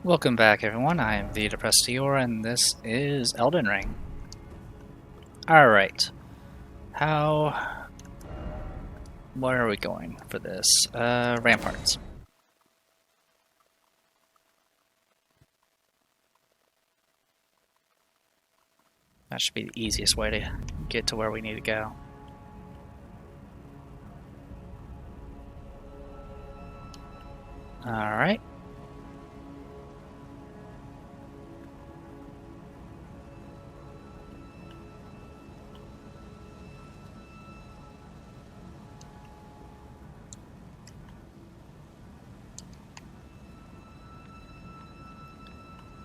Welcome back, everyone. I am the Depressed Eeyore, and this is Elden Ring. Alright. Where are we going for this? Ramparts. That should be the easiest way to get to where we need to go. Alright.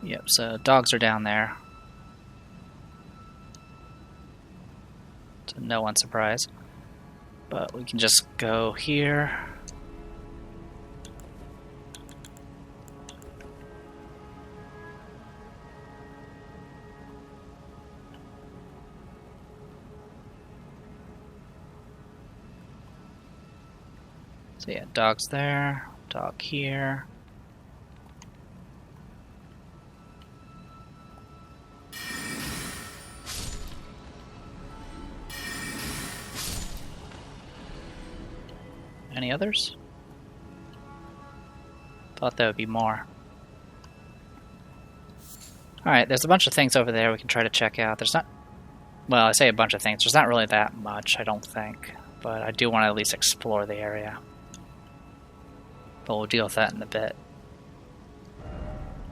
Yep, so dogs are down there. To no one's surprise. But we can just go here. So yeah, dog's there, dog here. Any others? Thought there would be more. Alright, there's a bunch of things over there we can try to check out. There's not... Well, I say a bunch of things. There's not really that much, I don't think. But I do want to at least explore the area. But we'll deal with that in a bit.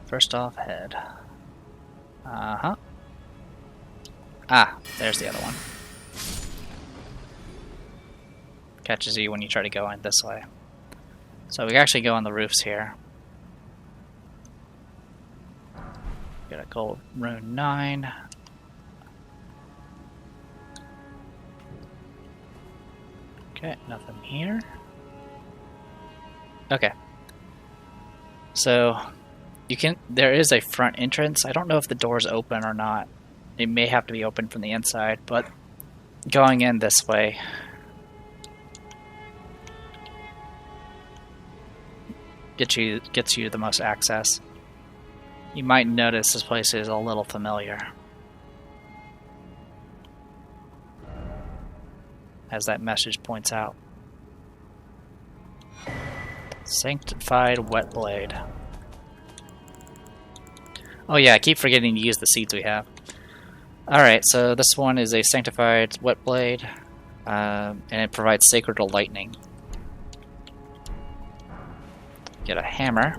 First off, head. Uh-huh. Ah, there's the other one. Catches you when you try to go in this way. So we can actually go on the roofs here. Got a gold rune 9. Okay, nothing here. Okay. So there is a front entrance. I don't know if the door's open or not. It may have to be open from the inside, but going in this way gets you the most access. You might notice this place is a little familiar, as that message points out. Sanctified Wet Blade. Oh yeah, I keep forgetting to use the seeds we have. Alright, so this one is a Sanctified Wet Blade, and it provides Sacred Lightning. Get a hammer.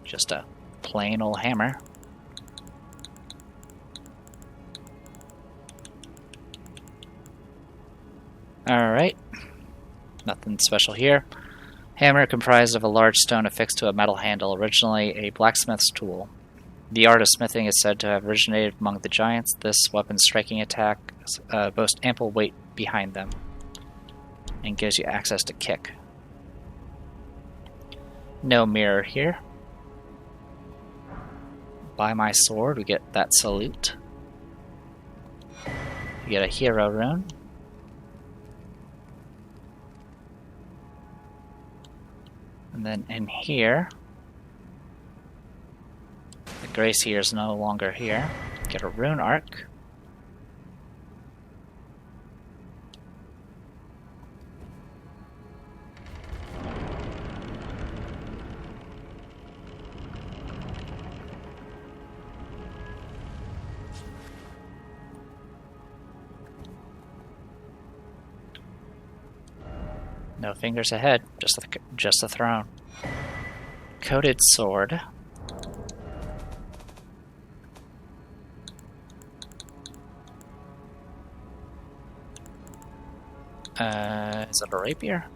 Just a plain old hammer. Alright. Nothing special here. Hammer comprised of a large stone affixed to a metal handle, originally a blacksmith's tool. The art of smithing is said to have originated among the giants. This weapon's striking attacks boast ample weight behind them and gives you access to kick. No mirror here. By my sword, we get that salute. We get a hero rune. And then in here, the grace here is no longer here. Get a rune arc. No fingers ahead, just the throne. Coated sword. Is it a rapier?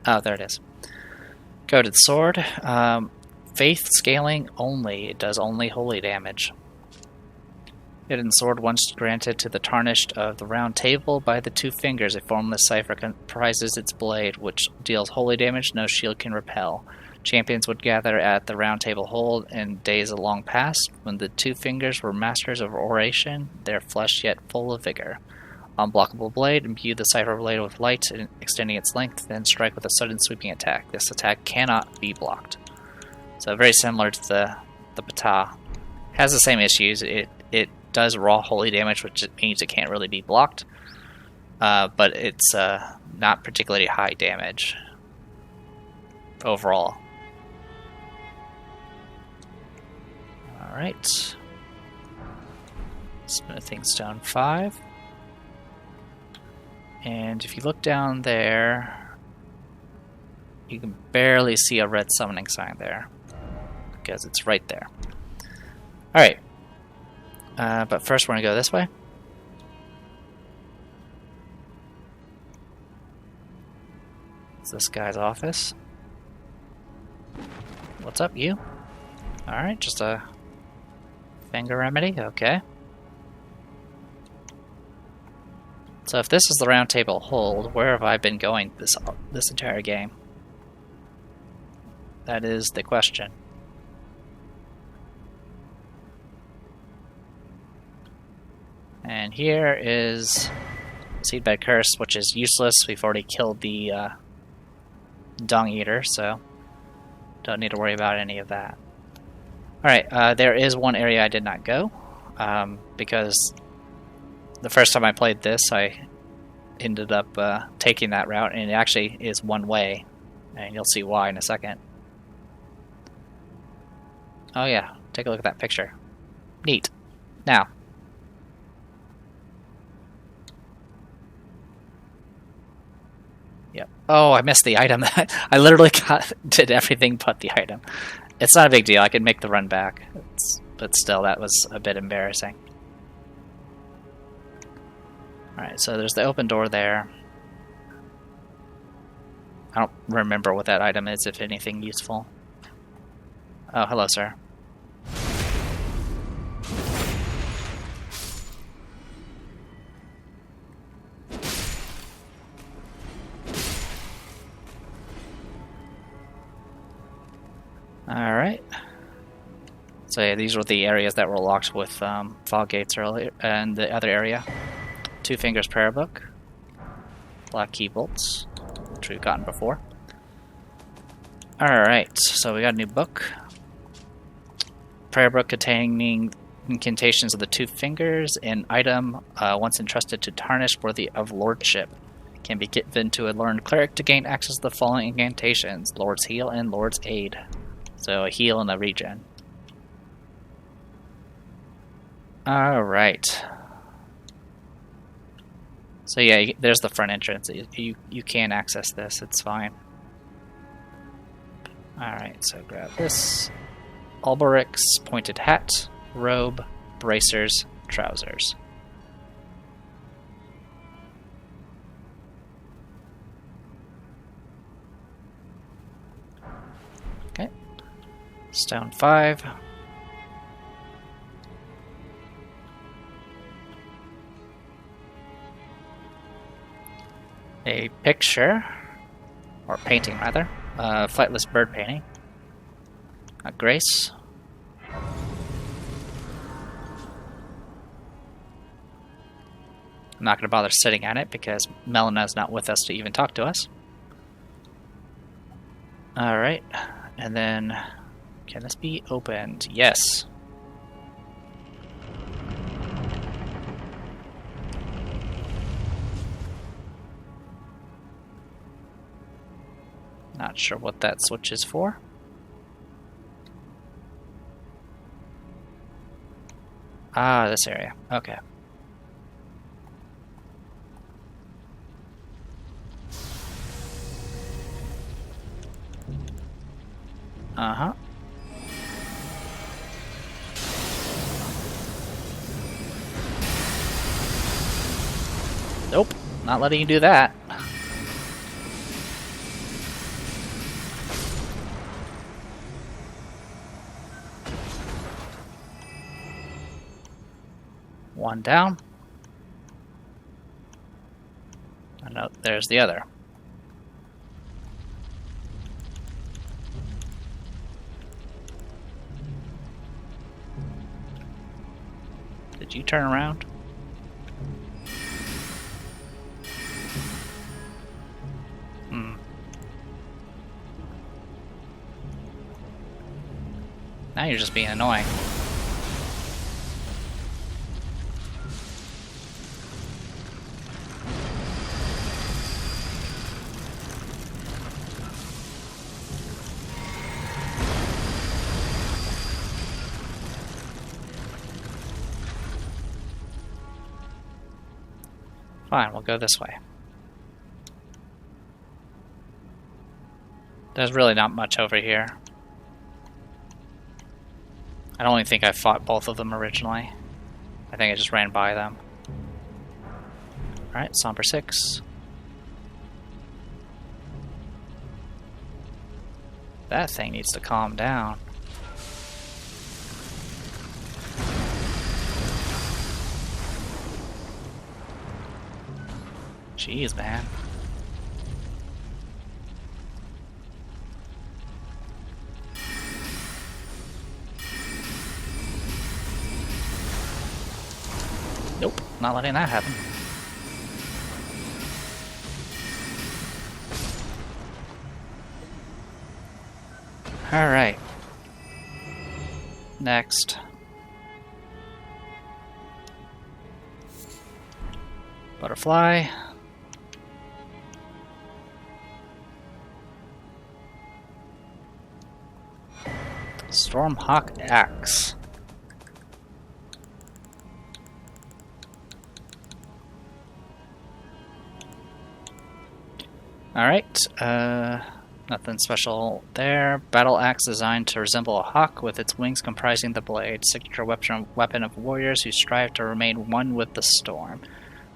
Oh, there it is. Coated sword. Faith scaling only. It does only holy damage. Hidden sword once granted to the tarnished of the round table by the two fingers. A formless cipher comprises its blade, which deals holy damage no shield can repel. Champions would gather at the Round Table Hold in days long past, when the two fingers were masters of oration, their flesh yet full of vigor. Unblockable blade, imbue the cipher blade with light, extending its length, then strike with a sudden sweeping attack. This attack cannot be blocked. So very similar to the Ptah. Has the same issues. It does raw holy damage, which means it can't really be blocked. But it's not particularly high damage overall. Alright. Smithing Stone 5. And if you look down there, you can barely see a red summoning sign there, because it's right there. Alright. But first we're going to go this way. It's this guy's office. What's up, you? Alright, just a finger remedy, okay. So if this is the Round Table Hold, where have I been going this entire game? That is the question. And here is Seedbed Curse, which is useless. We've already killed the Dung Eater, so don't need to worry about any of that. Alright, there is one area I did not go, because the first time I played this, I ended up taking that route, and it actually is one way, and you'll see why in a second. Oh yeah, take a look at that picture. Neat. Now, yep. Oh, I missed the item. I literally did everything but the item. It's not a big deal. I can make the run back. But still, that was a bit embarrassing. Alright, so there's the open door there. I don't remember what that item is, if anything useful. Oh, hello, sir. Alright. So yeah, these were the areas that were locked with fog gates earlier, and the other area. Two Fingers Prayer Book. Black Key Bolts, which we've gotten before. Alright, so we got a new book. Prayer Book containing incantations of the Two Fingers. An item once entrusted to Tarnish worthy of lordship. Can be given to a learned cleric to gain access to the following incantations: Lord's Heal and Lord's Aid. So a heal and a regen. Alright. So yeah, there's the front entrance. You can access this, it's fine. Alright, so grab this. Alberic's pointed hat, robe, bracers, trousers. Okay. Stone 5. A picture, or painting rather, flightless bird painting. A grace. I'm not going to bother sitting at it because Melena's not with us to even talk to us. Alright, and then, can this be opened? Yes. Not sure what that switch is for. Ah, this area. Okay. Uh-huh. Nope, not letting you do that. One down. Oh, no, there's the other. Did you turn around? Now you're just being annoying. Fine, we'll go this way. There's really not much over here. I don't even think I fought both of them originally. I think I just ran by them. Alright, Somber 6. That thing needs to calm down. Jeez, man. Nope, not letting that happen. Alright. Next. Butterfly. Stormhawk Axe. Alright, nothing special there. Battle axe designed to resemble a hawk with its wings comprising the blade. Signature weapon of warriors who strive to remain one with the storm,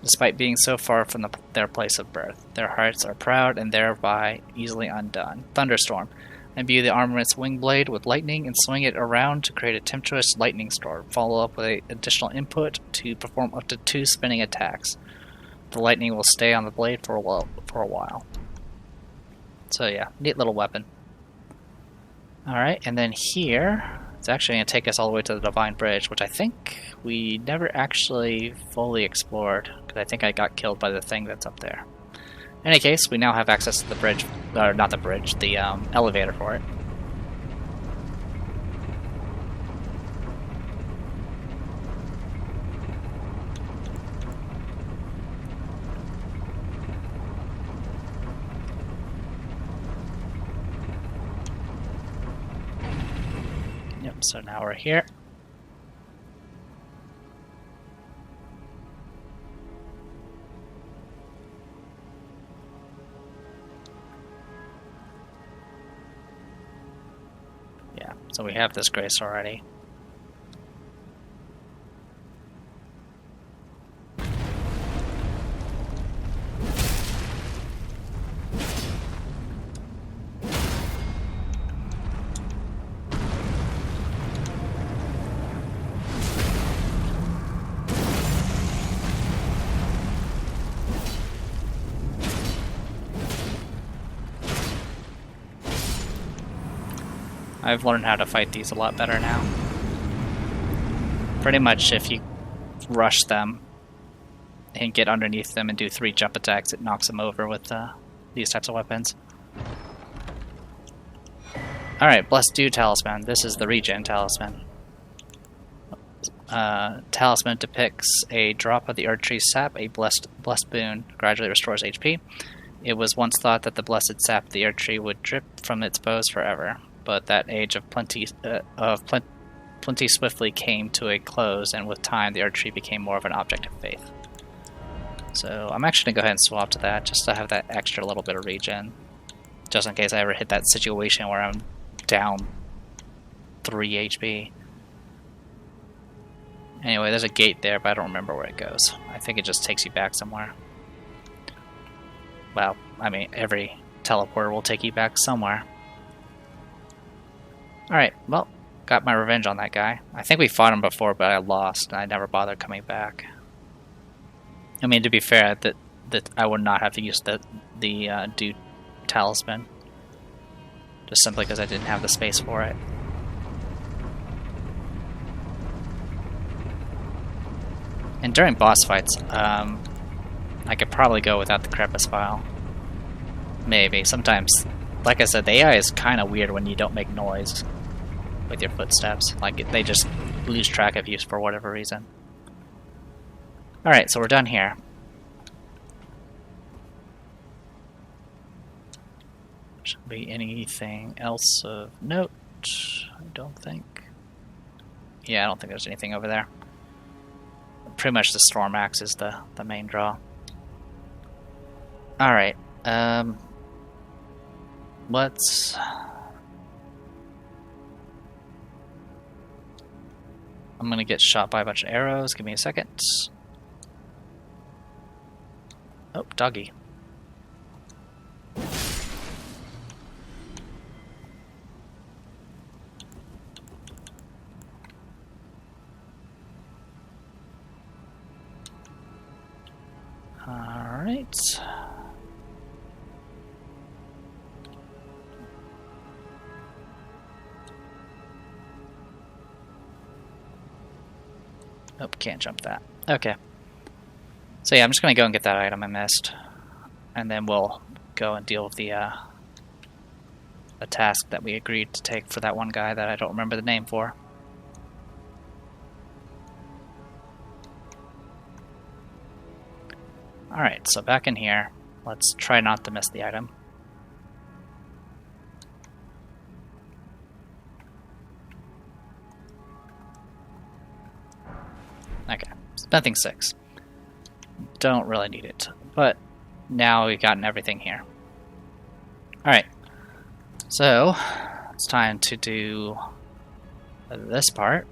despite being so far from their place of birth. Their hearts are proud and thereby easily undone. Thunderstorm. Imbue the armament's wing blade with lightning and swing it around to create a tempestuous lightning storm. Follow up with an additional input to perform up to 2 spinning attacks. The lightning will stay on the blade for a while. So yeah, neat little weapon. Alright, and then here, it's actually going to take us all the way to the Divine Bridge, which I think we never actually fully explored, because I think I got killed by the thing that's up there. In any case, we now have access to the bridge, or not the bridge, the elevator for it. Yep, so now we're here. Yeah, so we have this grace already. I've learned how to fight these a lot better now. Pretty much if you rush them and get underneath them and do 3 jump attacks, it knocks them over with these types of weapons. Alright, Blessed Dew Talisman. This is the Regen Talisman. Talisman depicts a drop of the Urgery sap, a blessed boon, gradually restores HP. It was once thought that the blessed sap of the Urgery would drip from its bows forever. But that age of plenty swiftly came to a close, and with time, the Urgery became more of an object of faith. So I'm actually going to go ahead and swap to that, just to have that extra little bit of regen. Just in case I ever hit that situation where I'm down 3 HP. Anyway, there's a gate there, but I don't remember where it goes. I think it just takes you back somewhere. Well, I mean, every teleporter will take you back somewhere. Alright, well, got my revenge on that guy. I think we fought him before, but I lost, and I never bothered coming back. I mean, to be fair, that I would not have used the Dew Talisman. Just simply because I didn't have the space for it. And during boss fights, I could probably go without the crevice file. Maybe. Sometimes, like I said, the AI is kind of weird when you don't make noise with your footsteps. Like, they just lose track of you for whatever reason. Alright, so we're done here. Shouldn't be anything else of note, I don't think. Yeah, I don't think there's anything over there. Pretty much the Storm Axe is the main draw. Alright, let's... I'm gonna get shot by a bunch of arrows, give me a second. Oh, doggy. Alright. Nope, can't jump that. Okay. So yeah, I'm just gonna go and get that item I missed. And then we'll go and deal with the task that we agreed to take for that one guy that I don't remember the name for. Alright, so back in here. Let's try not to miss the item. Okay, nothing 6. Don't really need it, but now we've gotten everything here. Alright, so it's time to do this part.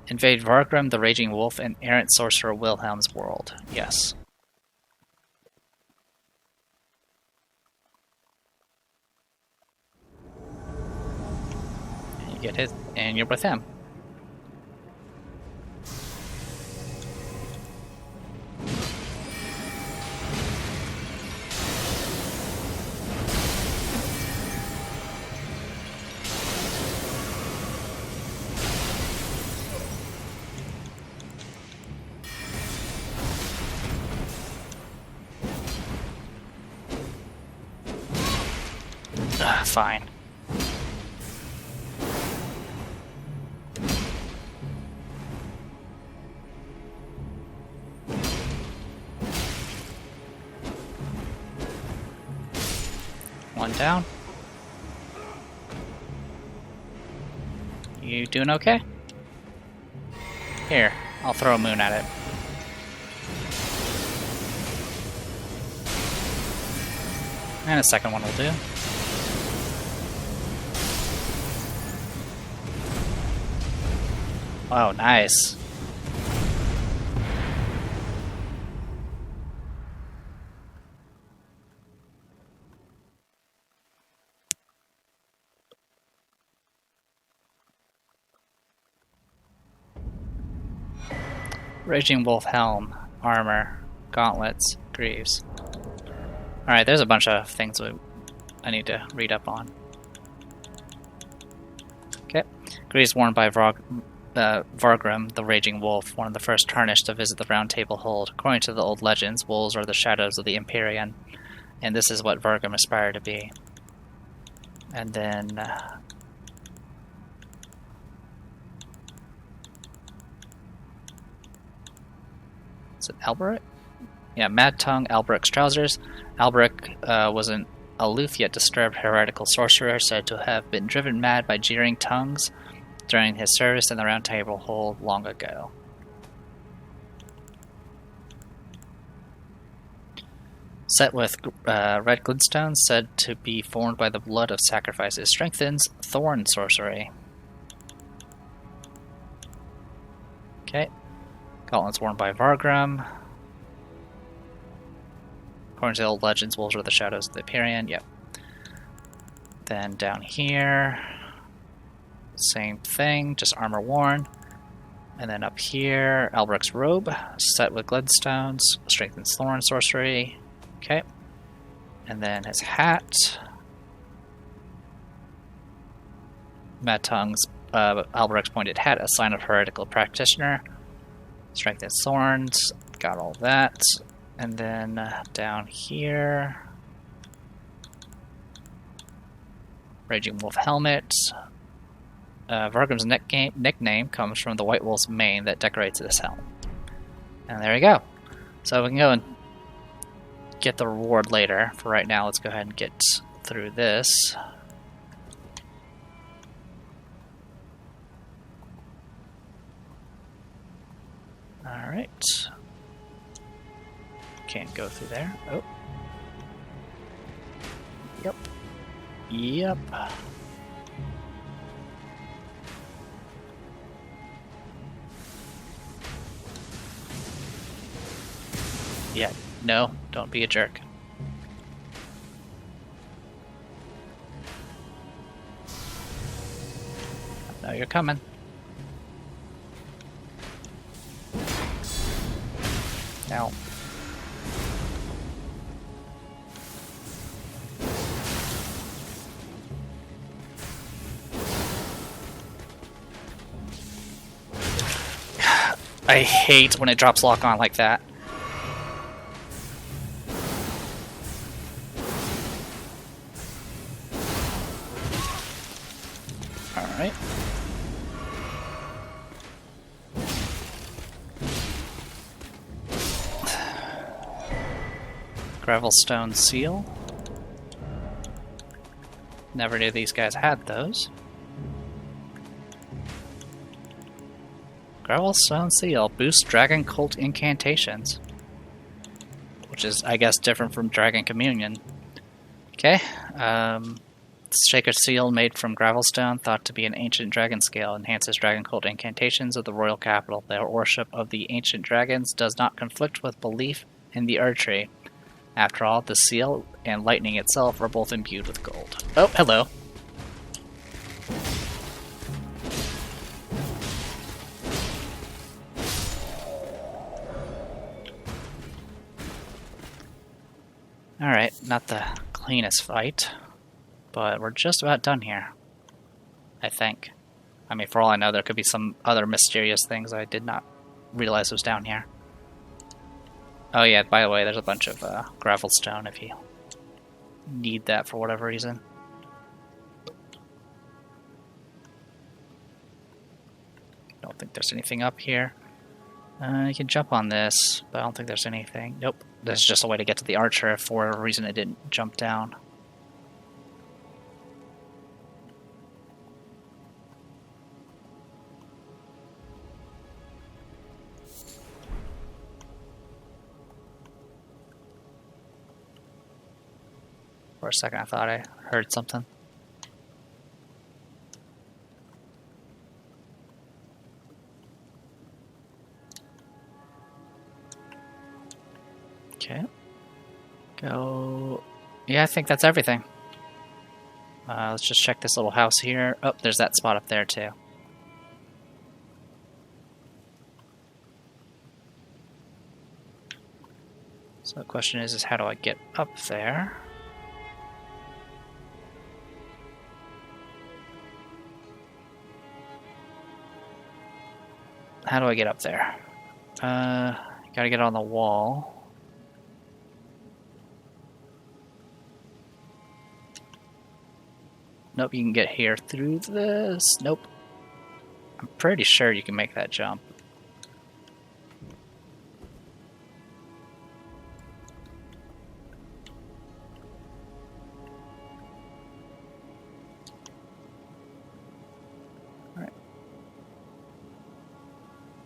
Invade Vargrim, the Raging Wolf, and errant sorcerer Wilhelm's world. Yes. You get hit, and you're with him. Fine. One down. You doing okay? Here, I'll throw a moon at it. And a second one will do. Oh, nice. Raging Wolf Helm, Armor, Gauntlets, Greaves. Alright, there's a bunch of things I need to read up on. Okay. Greaves worn by Vargrim, the Raging Wolf, one of the first tarnished to visit the Round Table Hold. According to the old legends, wolves are the shadows of the Empyrean, and this is what Vargrim aspired to be. And then... is it Alberic? Yeah, Mad Tongue, Alberic's trousers. Alberic was an aloof yet disturbed heretical sorcerer said to have been driven mad by jeering tongues during his service in the Round Table Hold long ago. Set with red glintstones, said to be formed by the blood of sacrifices, strengthens thorn sorcery. Okay. Gauntlets worn by Vargrim. According to the old legends, wolves are the shadows of the Empyrean. Yep. Then down here... same thing, just armor worn. And then up here, Alberic's robe, set with glintstones, strengthens thorn sorcery. Okay. And then his hat. Mad Tongue's Albrecht's pointed head, a sign of heretical practitioner. Strength and Thorns, got all that. And then down here, Raging Wolf Helmet. Vargrim's nickname comes from the White Wolf's mane that decorates this helm. And there you go. So we can go and get the reward later. For right now, let's go ahead and get through this. Alright. Can't go through there. Oh. Yep. Yep. Yeah, no, don't be a jerk. No, you're coming. Now. I hate when it drops lock on like that. Alright. Gravelstone seal. Never knew these guys had those. Gravelstone seal boosts Dragon Cult incantations. Which is, I guess, different from Dragon Communion. Okay. Shaker seal made from Gravelstone, thought to be an ancient dragon scale, enhances Dragon Cult incantations of the royal capital. Their worship of the ancient dragons does not conflict with belief in the Urgery. After all, the seal and lightning itself are both imbued with gold. Oh, hello. Alright, not the cleanest fight, but we're just about done here. I think. I mean, for all I know, there could be some other mysterious things I did not realize was down here. Oh yeah, by the way, there's a bunch of Gravelstone if you need that for whatever reason. Don't think there's anything up here. You can jump on this, but I don't think there's anything. Nope. There's just a way to get to the archer if for a reason it didn't jump down. For a second I thought I heard something. Okay. Go. Yeah, I think that's everything. Let's just check this little house here. Oh, there's that spot up there too. So the question is how do I get up there? How do I get up there? Gotta get on the wall. Nope, you can get here through this. Nope. I'm pretty sure you can make that jump. Alright.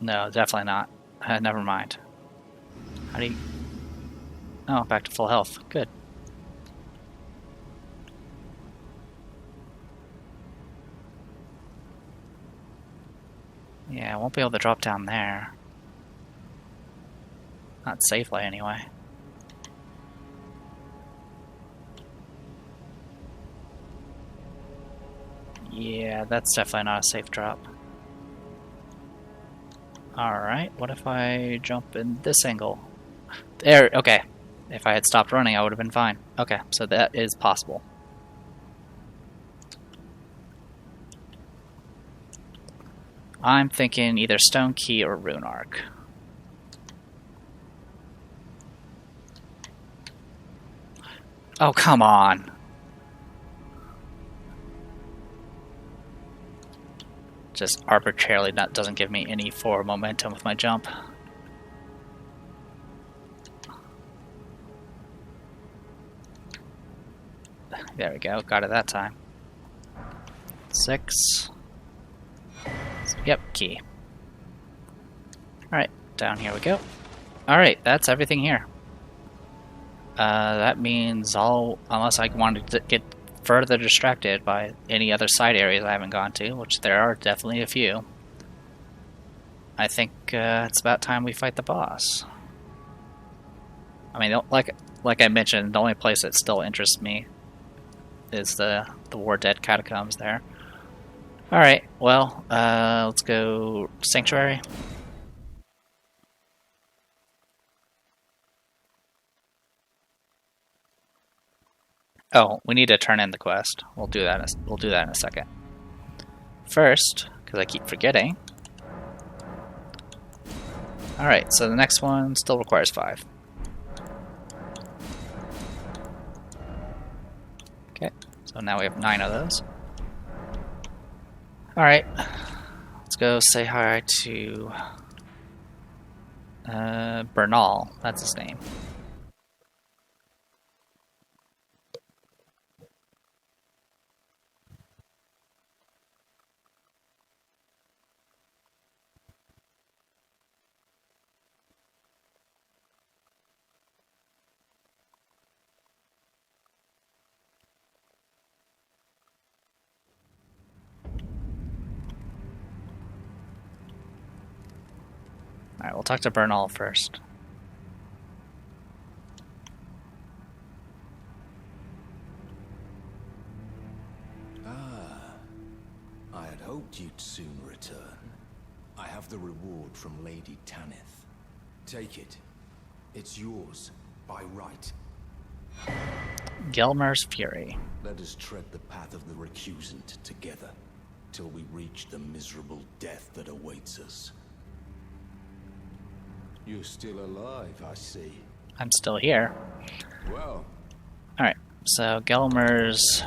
No, definitely not. Never mind. How do you... Oh, back to full health. Good. Yeah, I won't be able to drop down there. Not safely, anyway. Yeah, that's definitely not a safe drop. Alright, what if I jump in this angle? There, okay. If I had stopped running, I would have been fine. Okay, so that is possible. I'm thinking either Stone Key or Rune Arc. Oh, come on! Just arbitrarily doesn't give me any forward momentum with my jump. There we go, got it that time. 6. Yep, key. Alright, down here we go. Alright, that's everything here. That means unless I wanted to get further distracted by any other side areas I haven't gone to, which there are definitely a few, I think it's about time we fight the boss. I mean, like I mentioned, the only place that still interests me is the War Dead Catacombs there. Alright, well, let's go Sanctuary. Oh, we need to turn in the quest. We'll do that in a second. First, because I keep forgetting. Alright, so the next one still requires 5. Okay, so now we have 9 of those. Alright, let's go say hi to Bernal, that's his name. Alright, we'll talk to Bernal first. I had hoped you'd soon return. I have the reward from Lady Tanith. Take it. It's yours, by right. Gelmer's Fury. Let us tread the path of the recusant together, till we reach the miserable death that awaits us. You're still alive, I see. I'm still here. Well. Alright, so Gelmer's...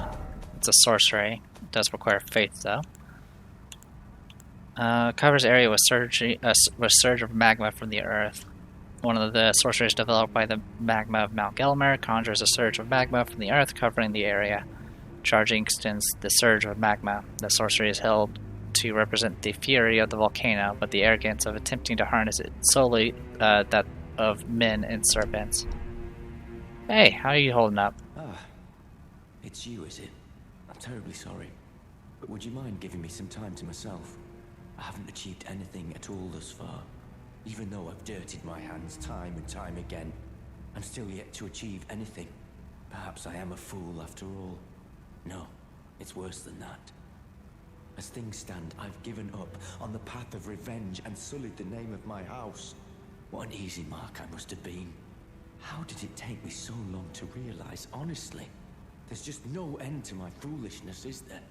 it's a sorcery. It does require faith, though. Covers area with surge of magma from the earth. One of the sorceries developed by the magma of Mount Gelmer conjures a surge of magma from the earth covering the area. Charging extends the surge of magma. The sorcery is held to represent the fury of the volcano, but the arrogance of attempting to harness it solely that of men and serpents. Hey, how are you holding up? Ah, it's you, is it? I'm terribly sorry, but would you mind giving me some time to myself? I haven't achieved anything at all thus far. Even though I've dirtied my hands time and time again, I'm still yet to achieve anything. Perhaps I am a fool after all. No, it's worse than that. As things stand, I've given up on the path of revenge and sullied the name of my house. What an easy mark I must have been. How did it take me so long to realize, honestly? There's just no end to my foolishness, is there?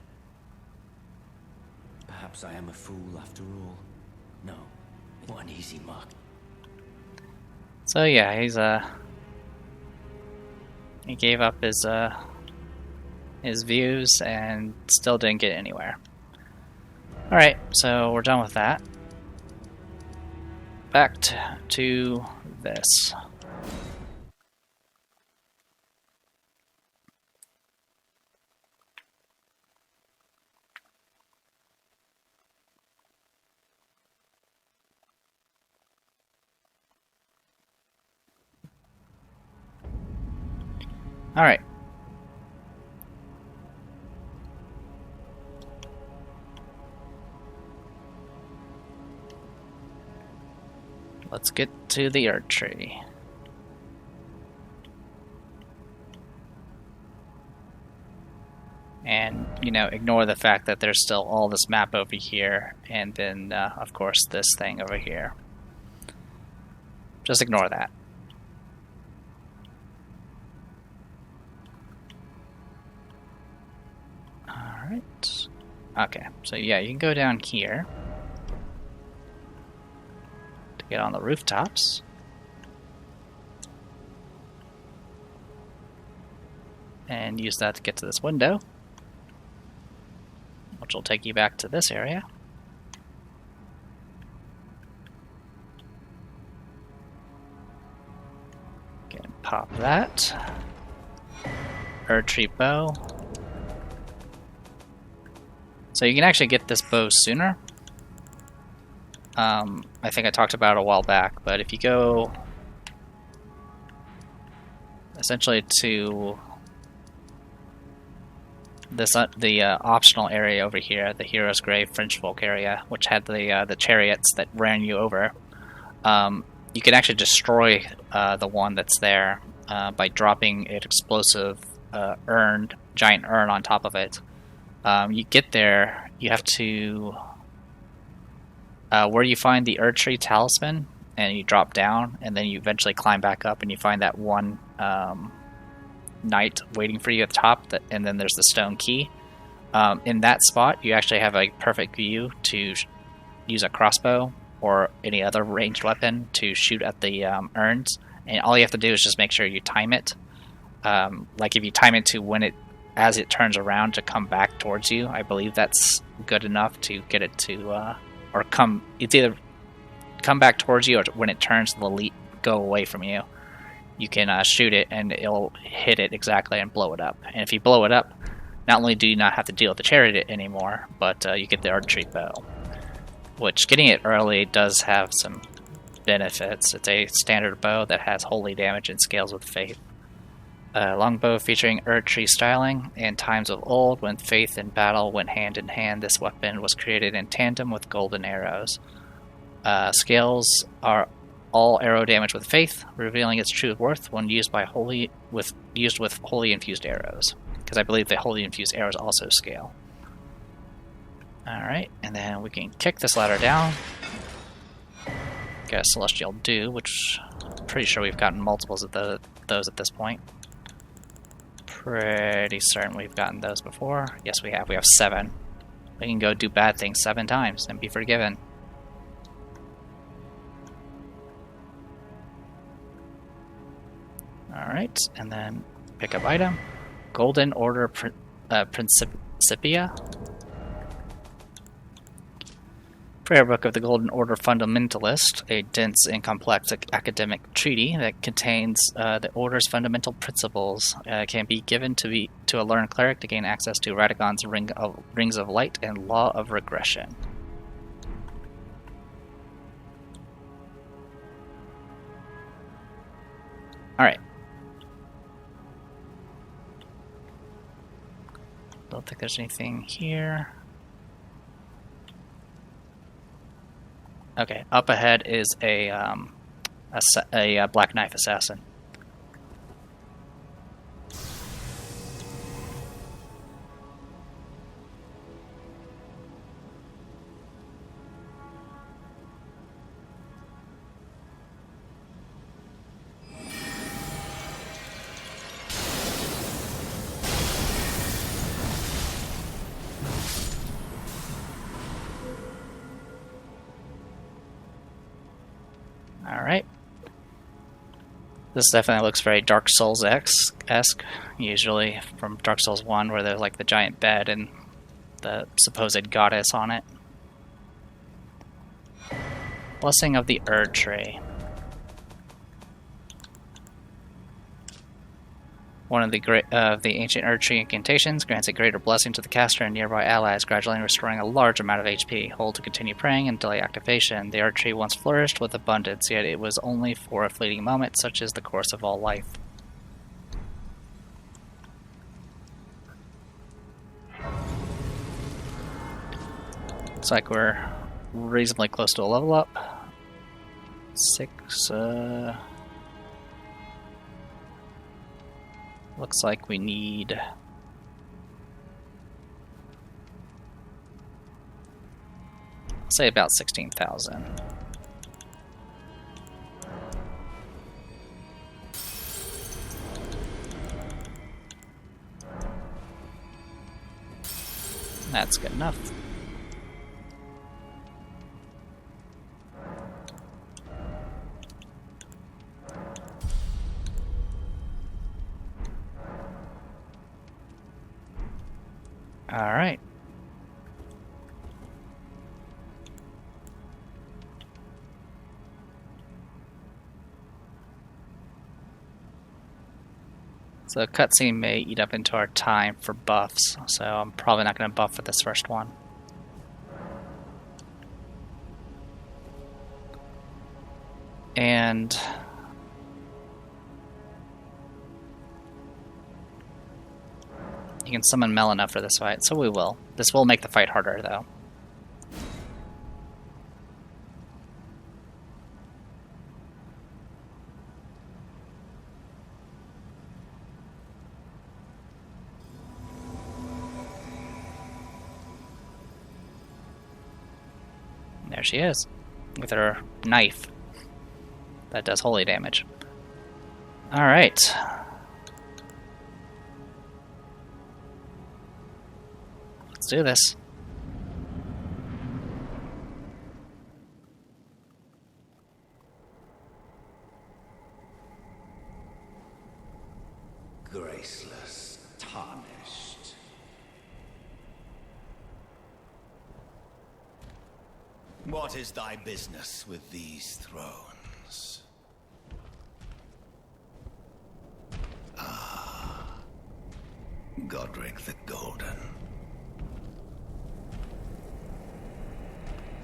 Perhaps I am a fool after all. No, what an easy mark. So yeah, he gave up his views and still didn't get anywhere. Alright, so we're done with that. Back to this. Alright. Let's get to the Urgery. And, you know, ignore the fact that there's still all this map over here, and then, of course, this thing over here. Just ignore that. Alright. Okay, so yeah, you can go down here. Get on the rooftops. And use that to get to this window, which will take you back to this area. Okay, pop that. Urgery bow. So you can actually get this bow sooner. I think I talked about it a while back, but if you go essentially to this the optional area over here, the Hero's Grave French Folk area, which had the chariots that ran you over, you can actually destroy the one that's there by dropping an explosive giant urn on top of it. You get there, you have to where you find the Regen Talisman, and you drop down, and then you eventually climb back up, and you find that one knight waiting for you at the top, and then there's the stone key. In that spot, you actually have a perfect view to use a crossbow or any other ranged weapon to shoot at the urns, and all you have to do is just make sure you time it. Like if you time it to when as it turns around to come back towards you, I believe that's good enough to get it to it's either come back towards you, or when it turns to go away from you, you can shoot it and it'll hit it exactly and blow it up. And if you blow it up, not only do you not have to deal with the chariot anymore, but you get the archery bow, which getting it early does have some benefits. It's a standard bow that has holy damage and scales with faith. Longbow featuring archery styling. In times of old, when faith and battle went hand in hand, this weapon was created in tandem with golden arrows. Scales are all arrow damage with faith, revealing its true worth when used with holy infused arrows, because I believe the holy infused arrows also scale. Alright, and then we can kick this ladder down. Get a Celestial Dew, which I'm pretty sure we've gotten multiples of those at this point. Pretty certain we've gotten those before. Yes, we have. We have 7. We can go do bad things 7 times and be forgiven. Alright, and then pick up item. Golden Order Principia. Prayer Book of the Golden Order Fundamentalist, a dense and complex academic treaty that contains the Order's fundamental principles, can be given to a learned cleric to gain access to Radagon's Rings of Light and Law of Regression. Alright. Don't think there's anything here. Okay, up ahead is a Black Knife Assassin. Alright. This definitely looks very Dark Souls-esque, usually from Dark Souls 1, where there's like the giant bed and the supposed goddess on it. Blessing of the Urgery. One of the ancient Urgery incantations grants a greater blessing to the caster and nearby allies, gradually restoring a large amount of HP. Hold to continue praying and delay activation. The Urgery once flourished with abundance, yet it was only for a fleeting moment, such is the course of all life. Looks like we're reasonably close to a level up. 6, looks like we need say about 16,000. That's good enough. Alright. So the cutscene may eat up into our time for buffs, so I'm probably not going to buff for this first one. And you can summon Melina for this fight, so we will. This will make the fight harder, though. There she is, with her knife that does holy damage. Alright. Let's do this. Graceless, tarnished. What is thy business with these thrones? Ah, Godric the Golden.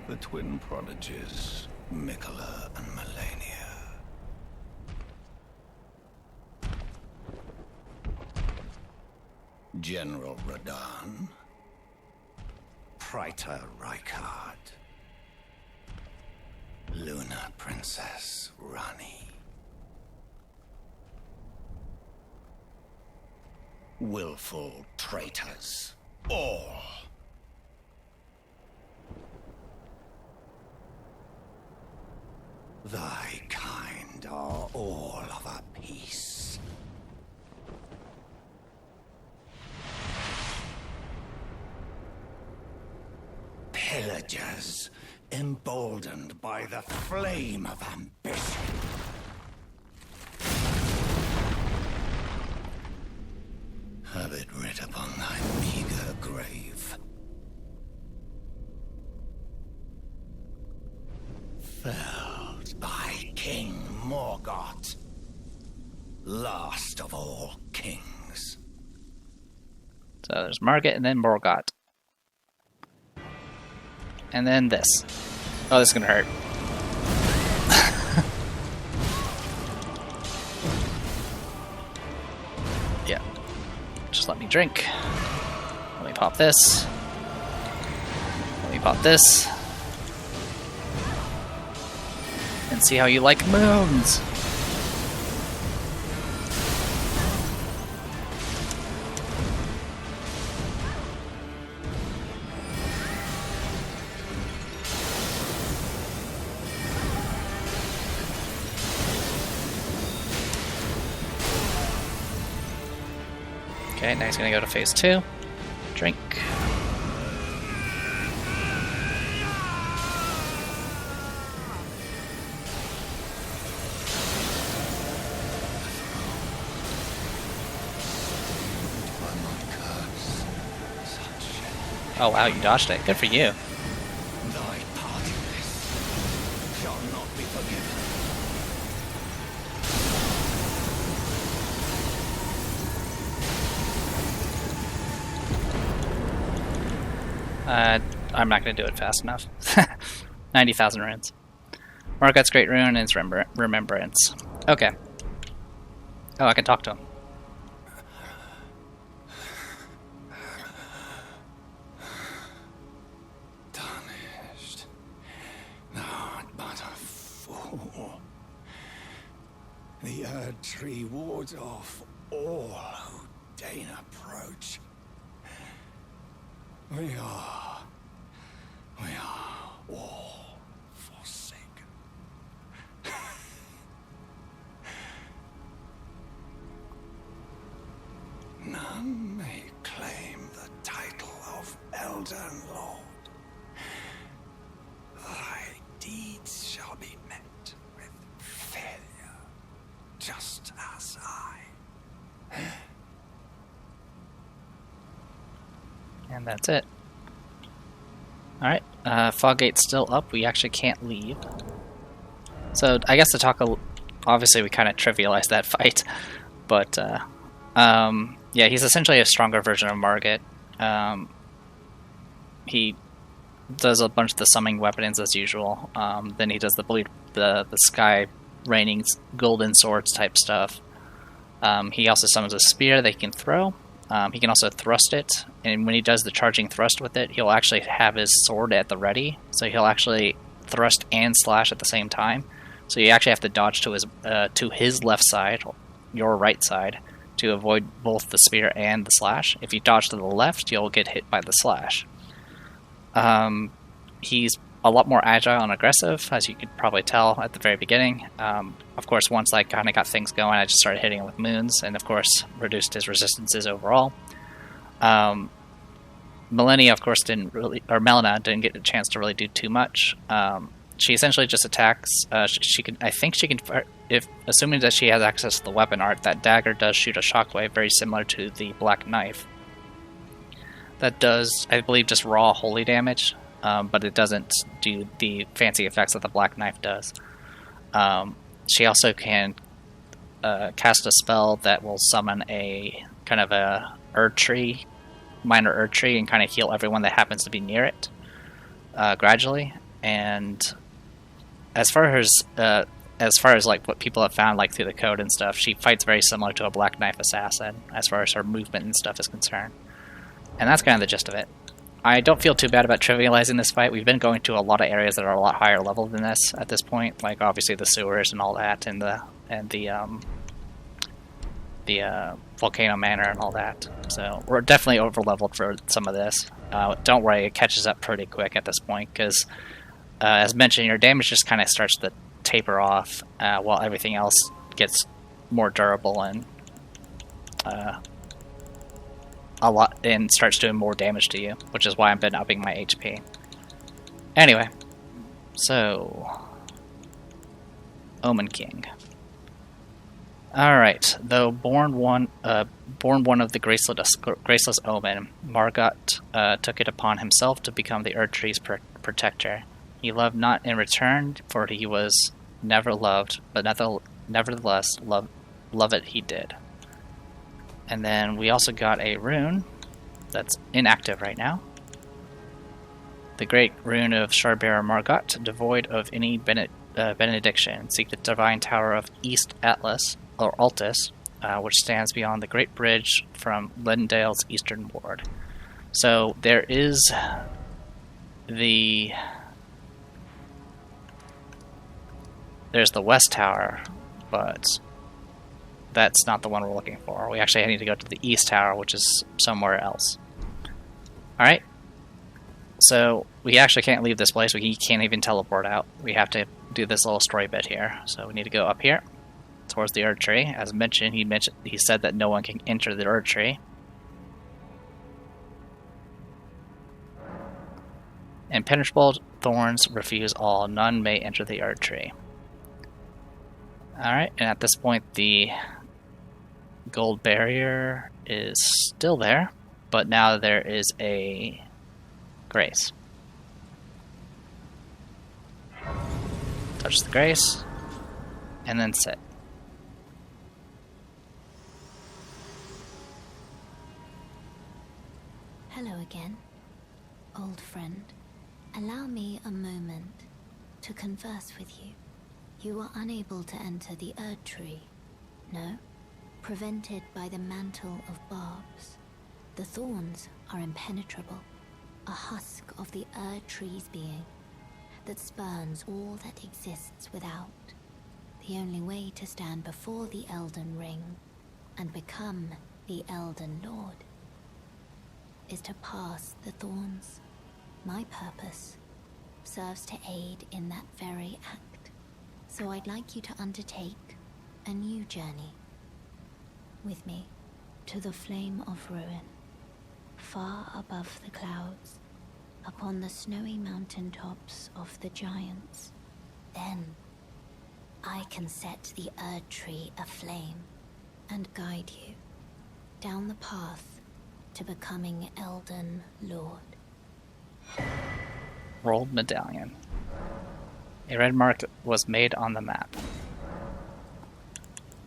The twin prodigies, Mikola and Melania. General Radahn. Praetor Rykard. Luna Princess Rani. Willful traitors, all. Thy kind are all of a piece. Pillagers, emboldened by the flame of ambition. Have it writ upon thy meager grave. Felled by King Morgoth, last of all kings. So there's Margit and then Morgoth. And then this. Oh, this is gonna hurt. Yeah. Just let me drink. Let me pop this. Let me pop this. And see how you like moons. Okay, now he's gonna go to phase 2. Drink. Oh wow, you dodged it. Good for you. Thy part in this shall not be forgiven. I'm not going to do it fast enough. 90,000 runes. Morgoth's Great Rune is Remembrance. Okay. Oh, I can talk to him. Tarnished. Thou art but a fool. The Urgery wards off all who deign approach. We are all forsaken. None may claim the title of Elden Lord. Thy deeds shall be met with failure, just as I. And that's it. Alright, Foggate's still up. We actually can't leave. So, I guess to talk obviously we kind of trivialized that fight. But, yeah, he's essentially a stronger version of Margit. He does a bunch of the summoning weapons as usual. Then he does the sky raining golden swords type stuff. He also summons a spear that he can throw. He can also thrust it, and when he does the charging thrust with it, he'll actually have his sword at the ready, so he'll actually thrust and slash at the same time. So you actually have to dodge to his left side, your right side, to avoid both the spear and the slash. If you dodge to the left, you'll get hit by the slash. He's a lot more agile and aggressive, as you could probably tell at the very beginning. Of course, once I kind of got things going, I just started hitting him with moons, and of course, reduced his resistances overall. Melania, of course, Melina didn't get a chance to really do too much. She essentially just attacks. I think she can, assuming that she has access to the weapon art, that dagger does shoot a shockwave very similar to the black knife. That does, I believe, just raw holy damage. But it doesn't do the fancy effects that the black knife does. She also can cast a spell that will summon a kind of a minor Urgery, and kind of heal everyone that happens to be near it gradually. And as far as like what people have found, like through the code and stuff, she fights very similar to a black knife assassin as far as her movement and stuff is concerned. And that's kind of the gist of it. I don't feel too bad about trivializing this fight. We've been going to a lot of areas that are a lot higher level than this at this point, like obviously the sewers and all that, and the volcano manor and all that. So we're definitely over leveled for some of this. Don't worry, it catches up pretty quick at this point because, as mentioned, your damage just kind of starts to taper off while everything else gets more durable and a lot, and starts doing more damage to you, which is why I've been upping my HP. Anyway, so Omen King. Alright, though born one of the graceless Omen, Margot took it upon himself to become the Urgery's protector. He loved not in return, for he was never loved, but nevertheless love it he did. And then we also got a rune that's inactive right now. The great rune of Shardbearer Margot, devoid of any benediction. Seek the divine tower of East Atlas, or Altus, which stands beyond the great bridge from Lendale's eastern ward. So there is there's the west tower, but that's not the one we're looking for. We actually need to go to the east tower, which is somewhere else. Alright. So we actually can't leave this place. We can't even teleport out. We have to do this little story bit here. So we need to go up here towards the Urgery. As mentioned, he said that no one can enter the Urgery. Impenetrable thorns refuse all. None may enter the Urgery. Alright, and at this point the gold barrier is still there, but now there is a grace. Touch the grace, and then sit. Hello again, old friend. Allow me a moment to converse with you. You are unable to enter the Urgery, no? Prevented by the mantle of barbs. The thorns are impenetrable, a husk of the Urgery's being that spurns all that exists without. The only way to stand before the Elden Ring and become the Elden Lord is to pass the thorns. My purpose serves to aid in that very act. So I'd like you to undertake a new journey with me to the Flame of Ruin, far above the clouds, upon the snowy mountaintops of the giants. Then I can set the Urgery aflame and guide you down the path to becoming Elden Lord. Rolled medallion. A red mark was made on the map.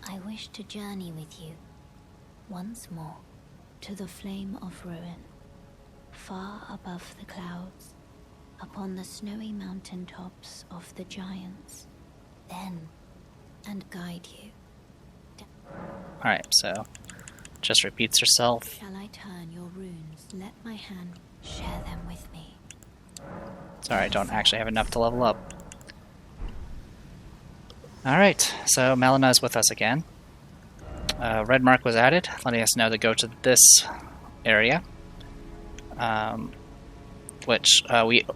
I wish to journey with you, once more, to the flame of ruin, far above the clouds, upon the snowy mountain tops of the giants, then, and guide you. Alright, so just repeats herself. Shall I turn your runes? Let my hand share them with me. Sorry, I don't actually have enough to level up. Alright, so Melina is with us again. Red mark was added, letting us know to go to this area. Which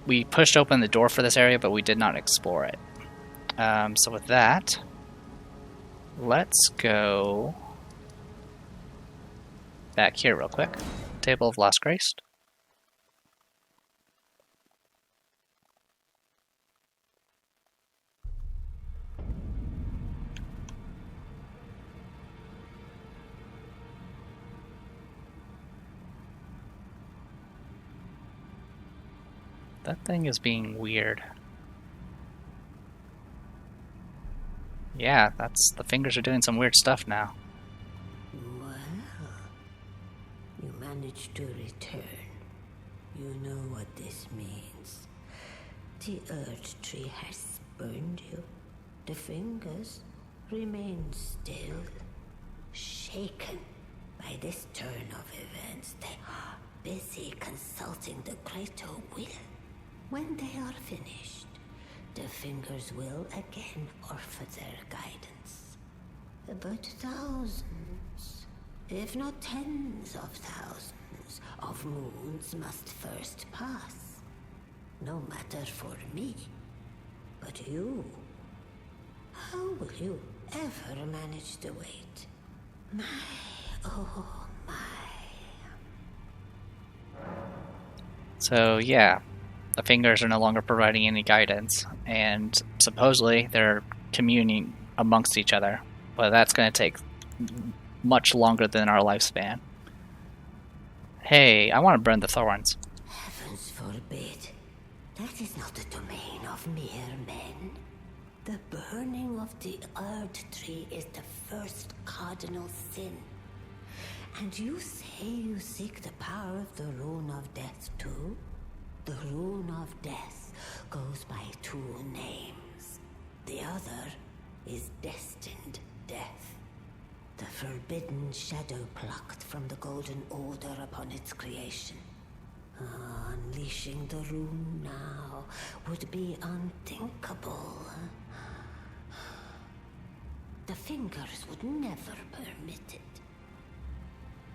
we pushed open the door for this area, but we did not explore it. So with that, let's go back here real quick. Table of Lost Grace. That thing is being weird. Yeah, the fingers are doing some weird stuff now. Well, you managed to return. You know what this means. The Urgery has spurned you. The fingers remain still, shaken by this turn of events. They are busy consulting the greater will. When they are finished, the fingers will again offer their guidance. But thousands, if not tens of thousands, of moons must first pass. No matter for me, but you. How will you ever manage the weight? My, oh my. So yeah, the fingers are no longer providing any guidance, and supposedly they're communing amongst each other, but that's going to take much longer than our lifespan. Hey, I want to burn the thorns. Heavens forbid. That is not the domain of mere men. The burning of the Urgery is the first cardinal sin. And you say you seek the power of the Rune of Death too? The Rune of Death goes by two names. The other is Destined Death. The forbidden shadow plucked from the Golden Order upon its creation. Unleashing the rune now would be unthinkable. The fingers would never permit it.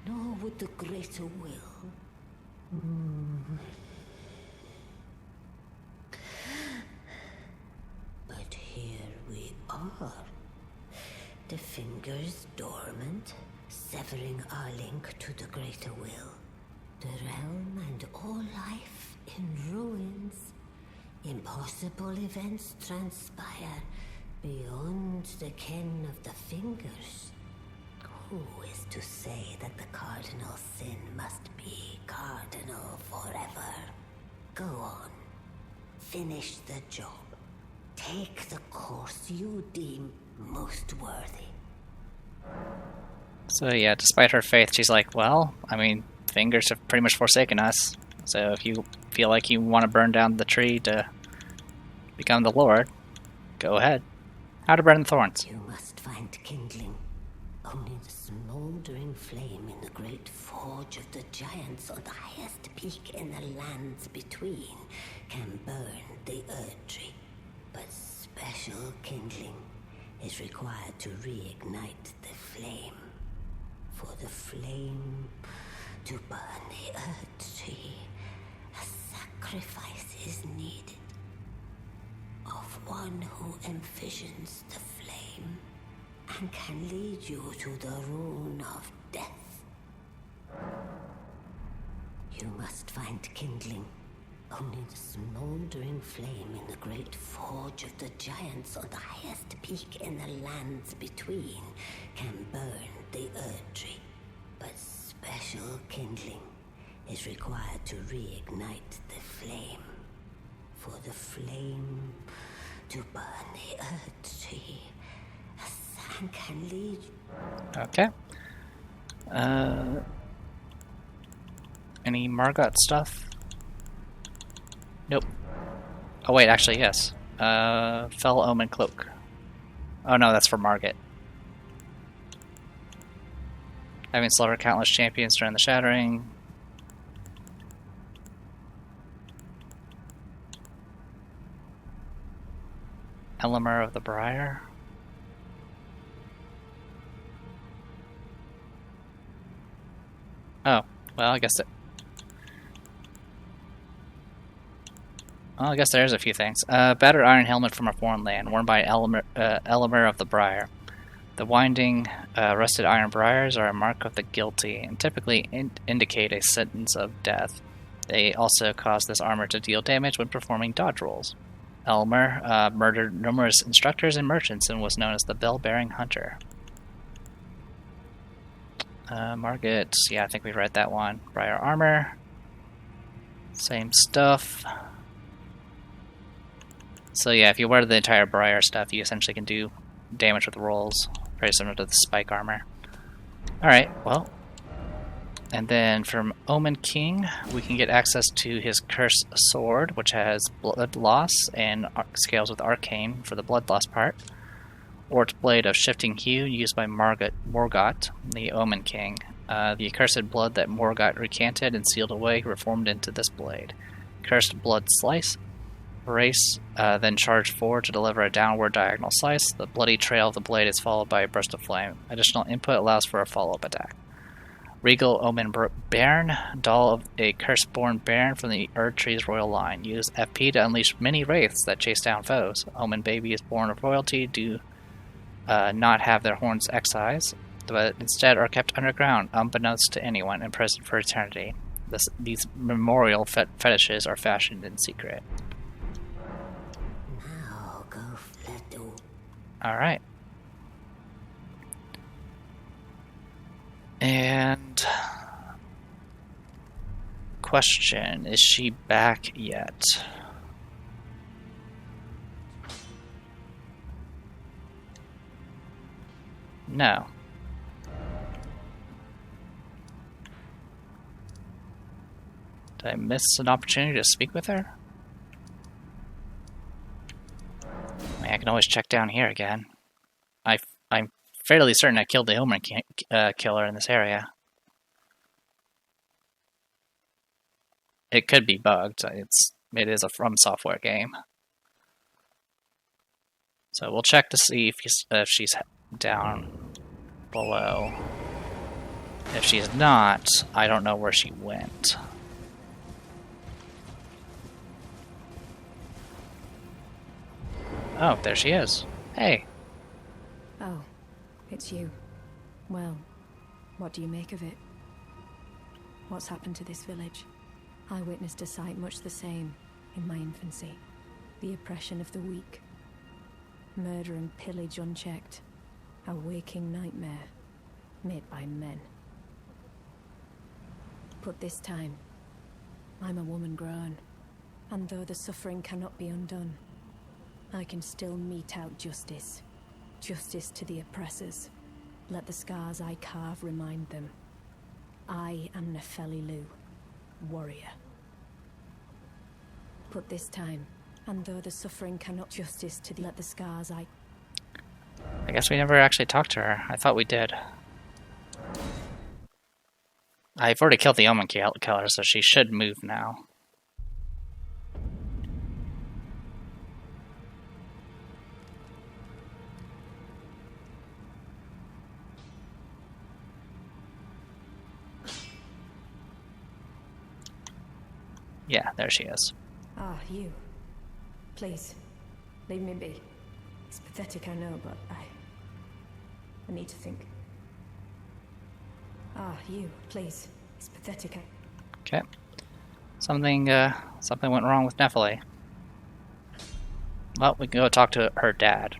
Nor would the greater will. But here we are. The fingers dormant, severing our link to the greater will. The realm and all life in ruins. Impossible events transpire beyond the ken of the fingers. Who is to say that the cardinal sin must be cardinal forever? Go on. Finish the job. Take the course you deem most worthy. So yeah, despite her faith, she's like, well, I mean, fingers have pretty much forsaken us. So if you feel like you want to burn down the tree to become the Lord, go ahead. How to burn the thorns. You must find kindling. Only the smoldering flame in the great forge of the giants on the highest peak in the lands between can burn the Urgery. But special kindling is required to reignite the flame. For the flame to burn the Urgery, a sacrifice is needed. Of one who envisions the flame and can lead you to the Rune of Death. You must find kindling. Only the smoldering flame in the great forge of the giants on the highest peak in the lands between can burn the Urgery. But special kindling is required to reignite the flame. for the flame to burn the earth tree. A sign can lead. Okay. Any Margot stuff? Nope. Oh wait, actually yes. Fell Omen Cloak. Oh no, that's for Margit. Having slaughtered countless champions during the Shattering. Elemer of the Briar. Oh, well, I guess it. Well, I guess there's a few things. Battered iron helmet from a foreign land, worn by Elemer of the Briar. The winding, rusted iron briars are a mark of the guilty and typically indicate a sentence of death. They also cause this armor to deal damage when performing dodge rolls. Elemer murdered numerous instructors and merchants and was known as the Bell-Bearing Hunter. Margit, yeah, I think we read that one. Briar armor. Same stuff. So yeah, if you wear the entire Briar stuff, you essentially can do damage with rolls. Very similar to the spike armor. Alright, well. And then from Omen King, we can get access to his Cursed Sword, which has blood loss and scales with arcane for the blood loss part. Ort Blade of Shifting Hue, used by Morgott, the Omen King. The accursed blood that Morgott recanted and sealed away reformed into this blade. Cursed Blood Slice. Race, then charge forward to deliver a downward diagonal slice. The bloody trail of the blade is followed by a burst of flame. Additional input allows for a follow-up attack. Regal Omen Bairn, doll of a curse-born Bairn from the Erdtree's royal line. Use FP to unleash many wraiths that chase down foes. Omen baby is born of royalty, do not have their horns excised, but instead are kept underground, unbeknownst to anyone, imprisoned for eternity. These memorial fetishes are fashioned in secret. Now go Fledo. Alright. And question, is she back yet? No. Did I miss an opportunity to speak with her? I mean, I can always check down here again. I'm fairly certain I killed the Omen killer in this area. It could be bugged. It is a From Software game. So we'll check to see if she's down below. If she's not, I don't know where she went. Oh, there she is. Hey. Oh, it's you. Well, what do you make of it? What's happened to this village? I witnessed a sight much the same in my infancy. The oppression of the weak. Murder and pillage unchecked. A waking nightmare made by men. But this time, I'm a woman grown, and though the suffering cannot be undone, I can still mete out justice. Justice to the oppressors. Let the scars I carve remind them. I am Nefeli Lu, warrior. But this time, and though the suffering cannot justice to let the scars I guess we never actually talked to her. I thought we did. I've already killed the Omen killer, so she should move now. Yeah, there she is. Ah, you. Please, leave me be. It's pathetic, I know, but I need to think. Ah, you. Please. It's pathetic. Okay. Something went wrong with Nefeli. Well, we can go talk to her dad.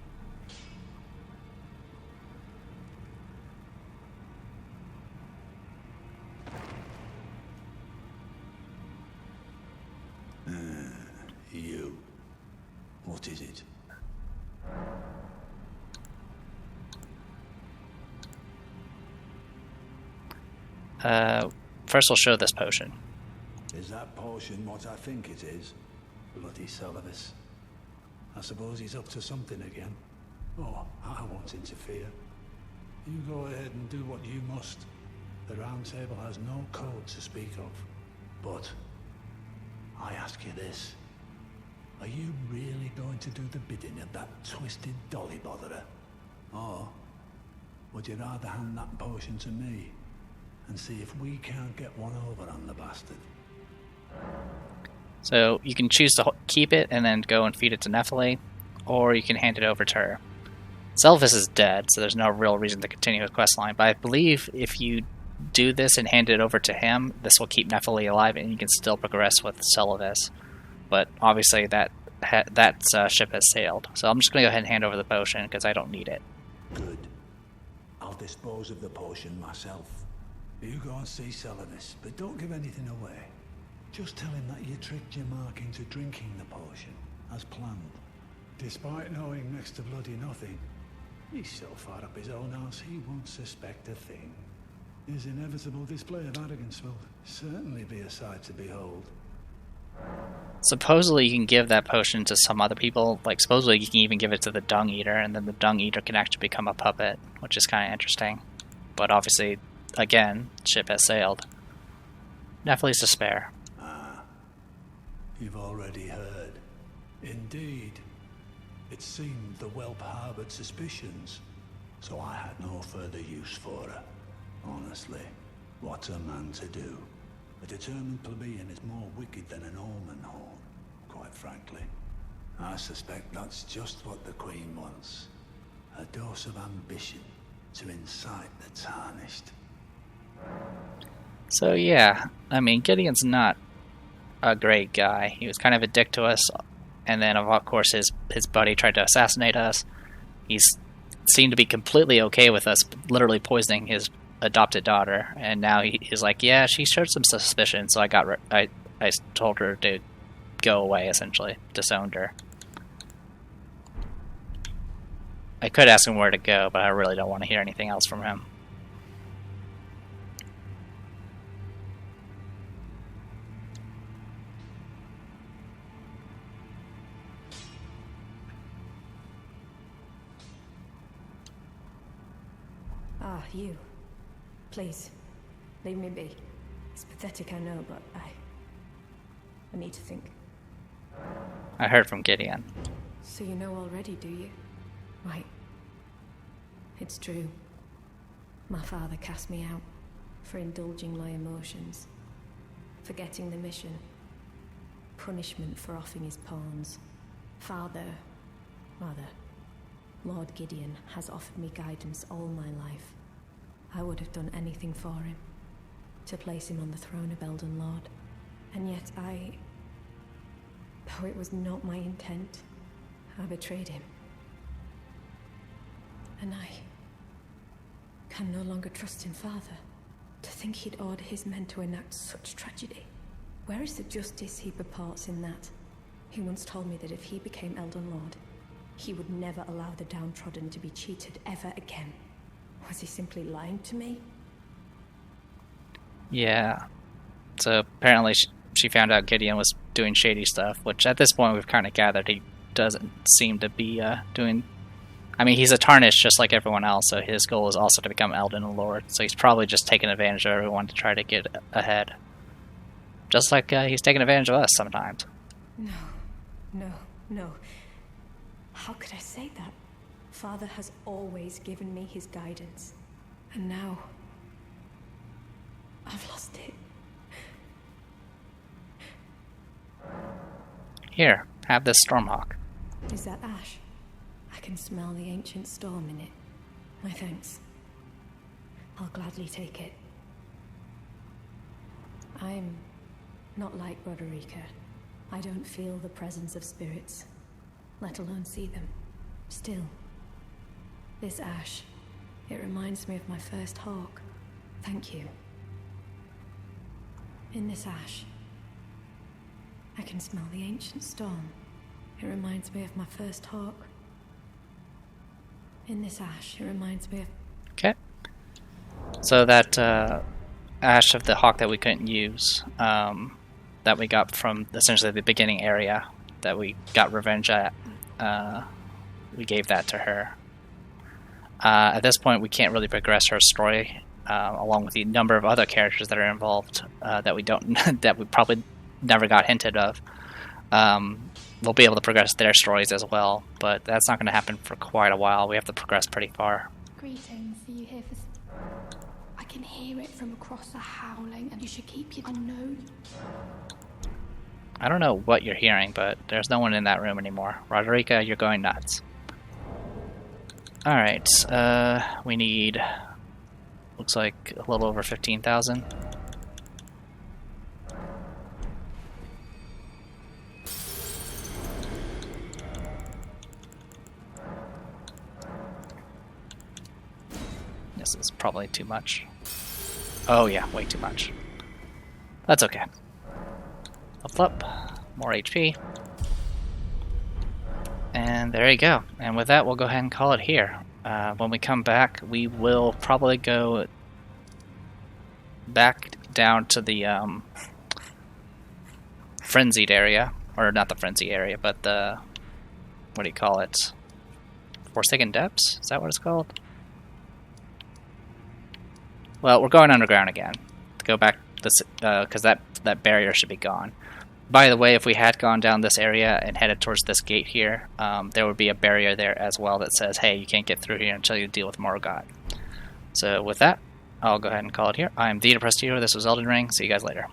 You. What is it? First we'll show this potion. Is that potion what I think it is? Bloody Celavis. I suppose he's up to something again. Oh, I won't interfere. You go ahead and do what you must. The Round Table has no code to speak of. But I ask you this. Are you really going to do the bidding of that twisted dolly botherer? Or would you rather hand that potion to me and see if we can't get one over on the bastard? So you can choose to keep it and then go and feed it to Nephili, or you can hand it over to her. Selvis is dead, so there's no real reason to continue the questline, but I believe if you do this and hand it over to him, this will keep Nephili alive and you can still progress with Selvis. But obviously that ship has sailed, so I'm just going to go ahead and hand over the potion because I don't need it. Good. I'll dispose of the potion myself. You go and see Selvis, but don't give anything away. Just tell him that you tricked your mark into drinking the potion, as planned. Despite knowing next to bloody nothing, he's so far up his own arse he won't suspect a thing. His inevitable display of arrogance will certainly be a sight to behold. Supposedly you can give that potion to some other people, like supposedly you can even give it to the Dung Eater, and then the Dung Eater can actually become a puppet, which is kind of interesting. But obviously, again, ship has sailed. Nephili's to spare. You've already heard. Indeed. It seemed the whelp harbored suspicions, so I had no further use for her. Honestly, what's a man to do? A determined plebeian is more wicked than an Omen horn, quite frankly. I suspect that's just what the Queen wants. A dose of ambition to incite the tarnished. So yeah, I mean, Gideon's not a great guy. He was kind of a dick to us, and then of course his buddy tried to assassinate us. He's seemed to be completely okay with us literally poisoning his adopted daughter, and now he's like, yeah, she showed some suspicion, so I told her to go away, essentially. Disowned her. I could ask him where to go, but I really don't want to hear anything else from him. Ah, you. Please, leave me be. It's pathetic, I know, but I need to think. I heard from Gideon. So you know already, do you? Right. It's true. My father cast me out for indulging my emotions, forgetting the mission, punishment for offing his pawns. Lord Gideon has offered me guidance all my life. I would have done anything for him, to place him on the throne of Elden Lord. And yet though it was not my intent, I betrayed him. And I can no longer trust in Father. To think he'd order his men to enact such tragedy. Where is the justice he purports in that? He once told me that if he became Elden Lord, he would never allow the downtrodden to be cheated ever again. Was he simply lying to me? Yeah. So apparently she found out Gideon was doing shady stuff, which at this point we've kind of gathered he doesn't seem to be doing... I mean, he's a Tarnished just like everyone else, so his goal is also to become Elden Lord, so he's probably just taking advantage of everyone to try to get ahead. Just like he's taking advantage of us sometimes. No. How could I say that? Father has always given me his guidance. And now, I've lost it. Here, have this Stormhawk. Is that ash? I can smell the ancient storm in it. My thanks. I'll gladly take it. I'm not like Roderica. I don't feel the presence of spirits, let alone see them. Still, this ash, it reminds me of my first hawk. Thank you. In this ash, I can smell the ancient storm. it reminds me of my first hawk. In this ash, it reminds me of... Okay. So that ash of the hawk that we couldn't use, that we got from essentially the beginning area that we got revenge at, we gave that to her. At this point, we can't really progress her story, along with the number of other characters that are involved that we don't that we probably never got hinted of. We'll be able to progress their stories as well, but that's not going to happen for quite a while. We have to progress pretty far. Greetings, are you here for... I can hear it from across the howling, and you should keep your... I know... I don't know what you're hearing, but there's no one in that room anymore. Roderica, you're going nuts. Alright, we need... looks like a little over 15,000. This is probably too much. Oh yeah, way too much. That's okay. Up, more HP. And there you go. And with that, we'll go ahead and call it here. When we come back, we will probably go back down to the frenzied area. Or not the frenzied area, but the... what do you call it? Forsaken Depths? Is that what it's called? Well, we're going underground again. To go back this, because that barrier should be gone. By the way, if we had gone down this area and headed towards this gate here, there would be a barrier there as well that says, hey, you can't get through here until you deal with Morgott. So with that, I'll go ahead and call it here. I'm the Depressed Hero. This was Elden Ring. See you guys later.